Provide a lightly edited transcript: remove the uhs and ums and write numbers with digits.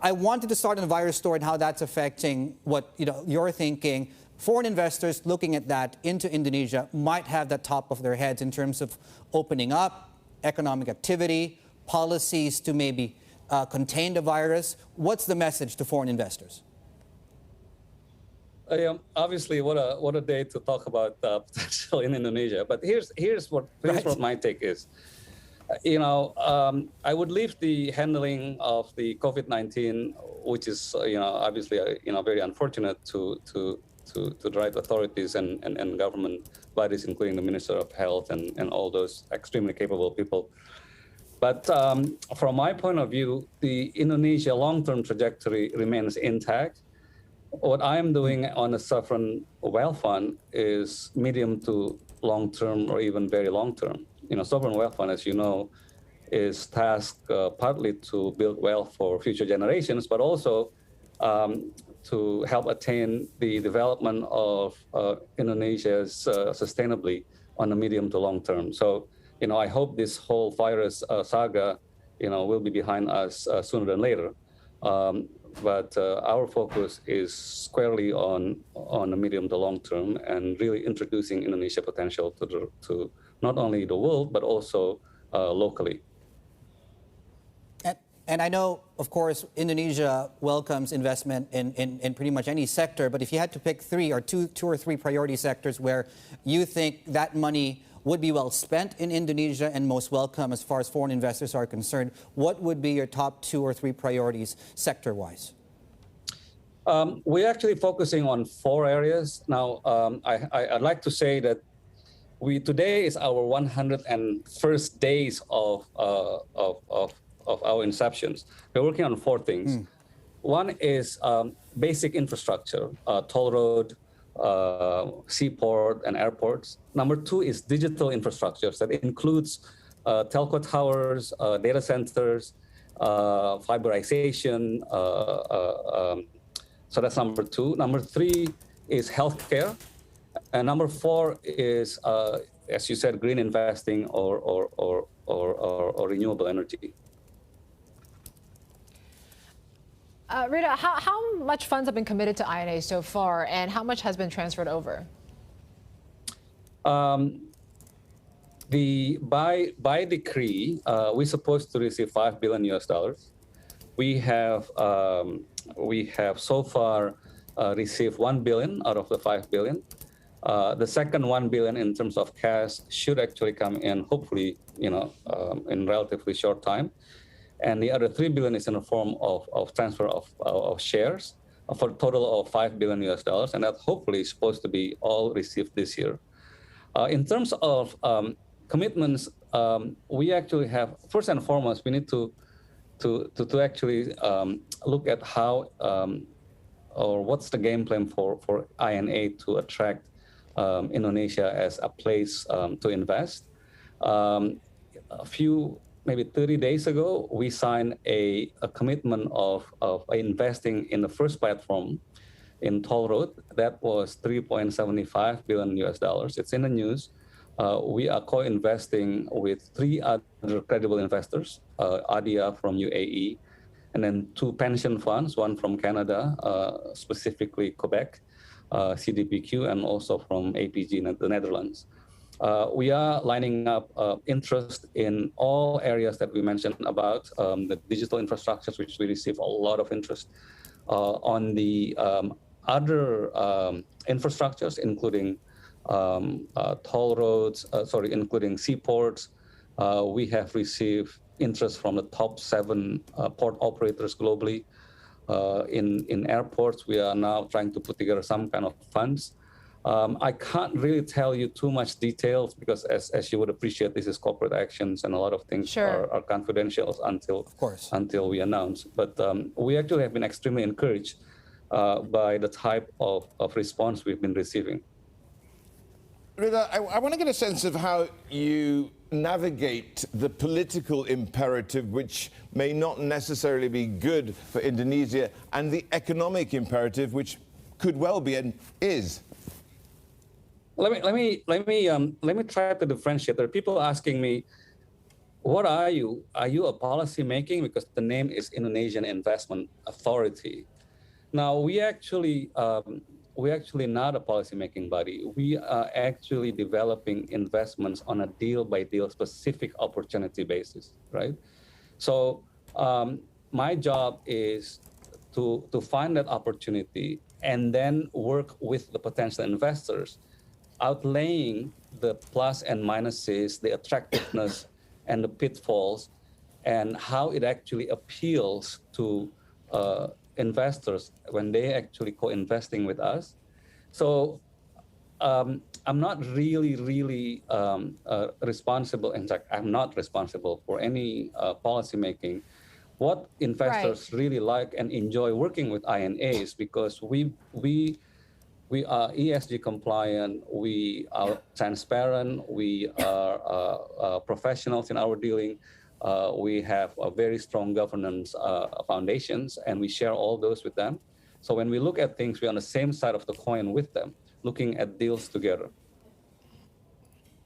I wanted to start on the virus story and how that's affecting what you're thinking. Foreign investors looking at that into Indonesia might have that top of their heads in terms of opening up, economic activity, policies to maybe contain the virus. What's the message to foreign investors? Obviously, what a day to talk about potential in Indonesia. But here's what my take is. I would leave the handling of the COVID-19, which is obviously very unfortunate to the right authorities and government bodies, including the Minister of Health and all those extremely capable people. But from my point of view, the Indonesia long-term trajectory remains intact. What I'm doing on the sovereign wealth fund is medium to long-term or even very long-term. Sovereign wealth fund, as you know, is tasked partly to build wealth for future generations, but also to help attain the development of Indonesia's sustainably on the medium to long term. So, I hope this whole virus saga, will be behind us sooner than later. But our focus is squarely on the medium to long term and really introducing Indonesia potential to not only the world, but also locally. And I know, of course, Indonesia welcomes investment in pretty much any sector, but if you had to pick two or three priority sectors where you think that money would be well spent in Indonesia and most welcome as far as foreign investors are concerned, what would be your top 2 or 3 priorities sector-wise? We're actually focusing on 4 areas. Now, I'd like to say that today is our 101st days of our inceptions. We're working on 4 things. One is basic infrastructure, toll road, seaport, and airports. Number 2 is digital infrastructures that includes telco towers, data centers, fiberization. So that's number 2. Number 3 is healthcare. And number 4 is, as you said, green investing or renewable energy. Ridha, how much funds have been committed to INA so far, and how much has been transferred over? By decree, we're supposed to receive $5 billion. We have so far received $1 billion out of the $5 billion. The second $1 billion in terms of cash should actually come in, hopefully, in relatively short time. And the other $3 billion is in the form of transfer of shares for a total of $5 billion, and that hopefully is supposed to be all received this year. In terms of commitments, we actually have, first and foremost, we need to actually look at how or what's the game plan for INA to attract Indonesia as a place to invest. Maybe 30 days ago, we signed a commitment of investing in the first platform in toll road. That was $3.75 billion. It's in the news. We are co-investing with 3 other credible investors, ADIA from UAE, and then 2 pension funds, one from Canada, specifically Quebec, CDPQ, and also from APG in the Netherlands. We are lining up interest in all areas that we mentioned about the digital infrastructures, which we receive a lot of interest on the other infrastructures, including toll roads, including seaports. We have received interest from the top 7 port operators globally. In airports, we are now trying to put together some kind of funds. I can't really tell you too much details because, as you would appreciate, this is corporate actions and a lot of things are confidential until we announce. But we actually have been extremely encouraged by the type of response we've been receiving. Ridha, I want to get a sense of how you navigate the political imperative, which may not necessarily be good for Indonesia, and the economic imperative, which could well be and is. Let me try to differentiate. There are people asking me, what are you? Are you a policy making? Because the name is Indonesian Investment Authority. Now we're actually not a policy making body. We are actually developing investments on a deal by deal specific opportunity basis, right? So my job is to find that opportunity and then work with the potential investors, outlaying the plus and minuses, the attractiveness and the pitfalls, and how it actually appeals to investors when they actually co-investing with us. So I'm not really responsible. In fact, I'm not responsible for any policy making. What investors really like and enjoy working with INAs, because we are ESG compliant, we are transparent, we are professionals in our dealing. We have a very strong governance foundations, and we share all those with them. So when we look at things, we're on the same side of the coin with them, looking at deals together.